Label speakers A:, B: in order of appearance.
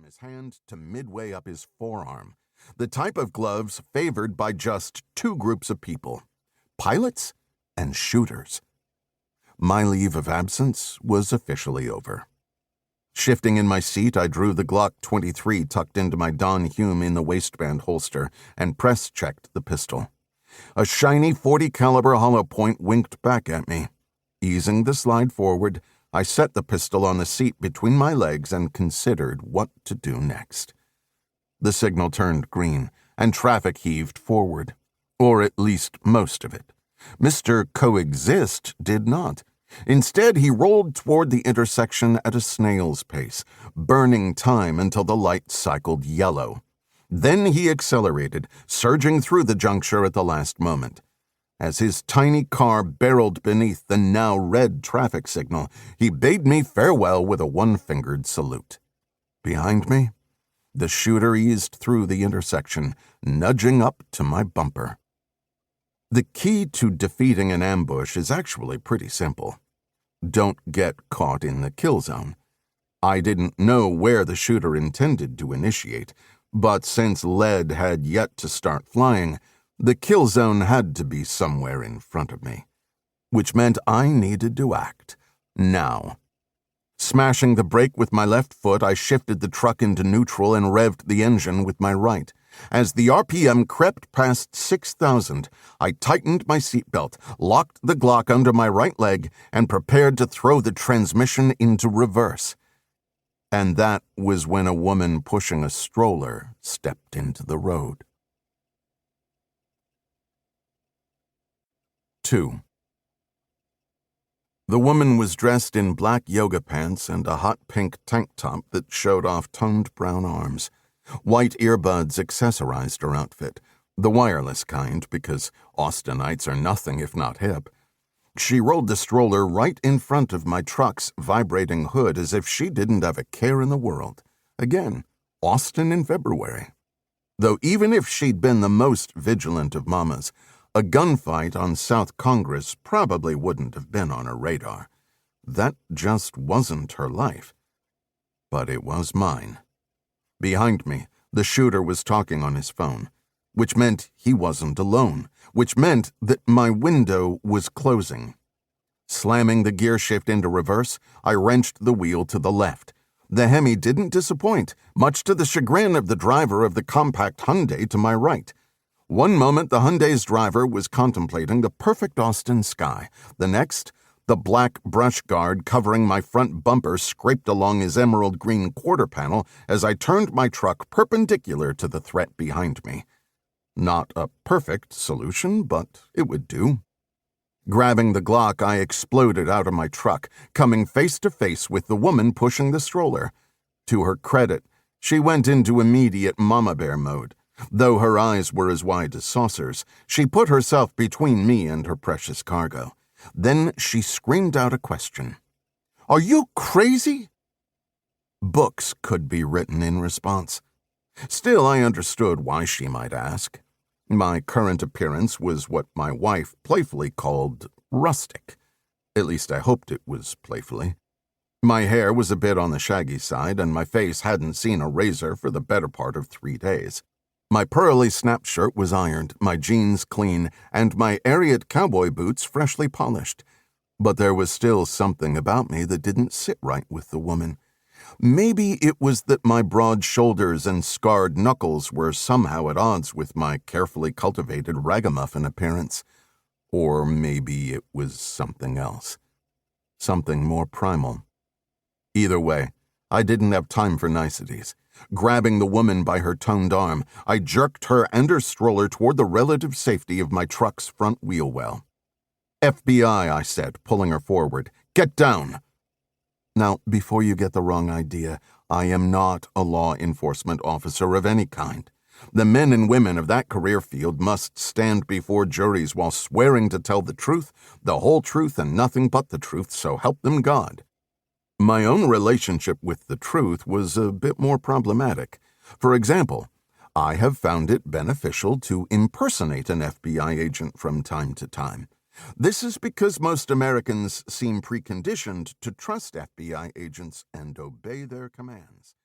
A: his hand to midway up his forearm, the type of gloves favored by just two groups of people: pilots and shooters. My leave of absence was officially over. Shifting in my seat, I drew the Glock 23 tucked into my Don Hume in the waistband holster and press-checked the pistol. A shiny .40 caliber hollow point winked back at me. Easing the slide forward, I set the pistol on the seat between my legs and considered what to do next. The signal turned green, and traffic heaved forward. Or at least most of it. Mr. Coexist did not. Instead, he rolled toward the intersection at a snail's pace, burning time until the light cycled yellow. Then he accelerated, surging through the juncture at the last moment. As his tiny car barreled beneath the now red traffic signal, he bade me farewell with a one-fingered salute. Behind me, the shooter eased through the intersection, nudging up to my bumper. The key to defeating an ambush is actually pretty simple. Don't get caught in the kill zone. I didn't know where the shooter intended to initiate, but since lead had yet to start flying, the kill zone had to be somewhere in front of me, which meant I needed to act now. Smashing the brake with my left foot, I shifted the truck into neutral and revved the engine with my right. As the RPM crept past 6,000, I tightened my seatbelt, locked the Glock under my right leg, and prepared to throw the transmission into reverse. And that was when a woman pushing a stroller stepped into the road. 2. The woman was dressed in black yoga pants and a hot pink tank top that showed off toned brown arms. White earbuds accessorized her outfit, the wireless kind, because Austinites are nothing if not hip. She rolled the stroller right in front of my truck's vibrating hood as if she didn't have a care in the world. Again, Austin in February. Though even if she'd been the most vigilant of mamas, a gunfight on South Congress probably wouldn't have been on her radar. That just wasn't her life. But it was mine. Behind me, the shooter was talking on his phone, which meant he wasn't alone, which meant that my window was closing. Slamming the gear shift into reverse, I wrenched the wheel to the left. The Hemi didn't disappoint, much to the chagrin of the driver of the compact Hyundai to my right. One moment, the Hyundai's driver was contemplating the perfect Austin sky. The next, the black brush guard covering my front bumper scraped along his emerald green quarter panel as I turned my truck perpendicular to the threat behind me. Not a perfect solution, but it would do. Grabbing the Glock, I exploded out of my truck, coming face to face with the woman pushing the stroller. To her credit, she went into immediate mama bear mode. Though her eyes were as wide as saucers, she put herself between me and her precious cargo. Then she screamed out a question. "Are you crazy?" Books could be written in response. Still, I understood why she might ask. My current appearance was what my wife playfully called rustic. At least I hoped it was playfully. My hair was a bit on the shaggy side, and my face hadn't seen a razor for the better part of 3 days. My pearly snap shirt was ironed, my jeans clean, and my Ariat cowboy boots freshly polished. But there was still something about me that didn't sit right with the woman. Maybe it was that my broad shoulders and scarred knuckles were somehow at odds with my carefully cultivated ragamuffin appearance. Or maybe it was something else. Something more primal. Either way, I didn't have time for niceties. Grabbing the woman by her toned arm, I jerked her and her stroller toward the relative safety of my truck's front wheel well. "FBI," I said, pulling her forward. "Get down!" Now, before you get the wrong idea, I am not a law enforcement officer of any kind. The men and women of that career field must stand before juries while swearing to tell the truth, the whole truth, and nothing but the truth, so help them God. My own relationship with the truth was a bit more problematic. For example, I have found it beneficial to impersonate an FBI agent from time to time. This is because most Americans seem preconditioned to trust FBI agents and obey their commands.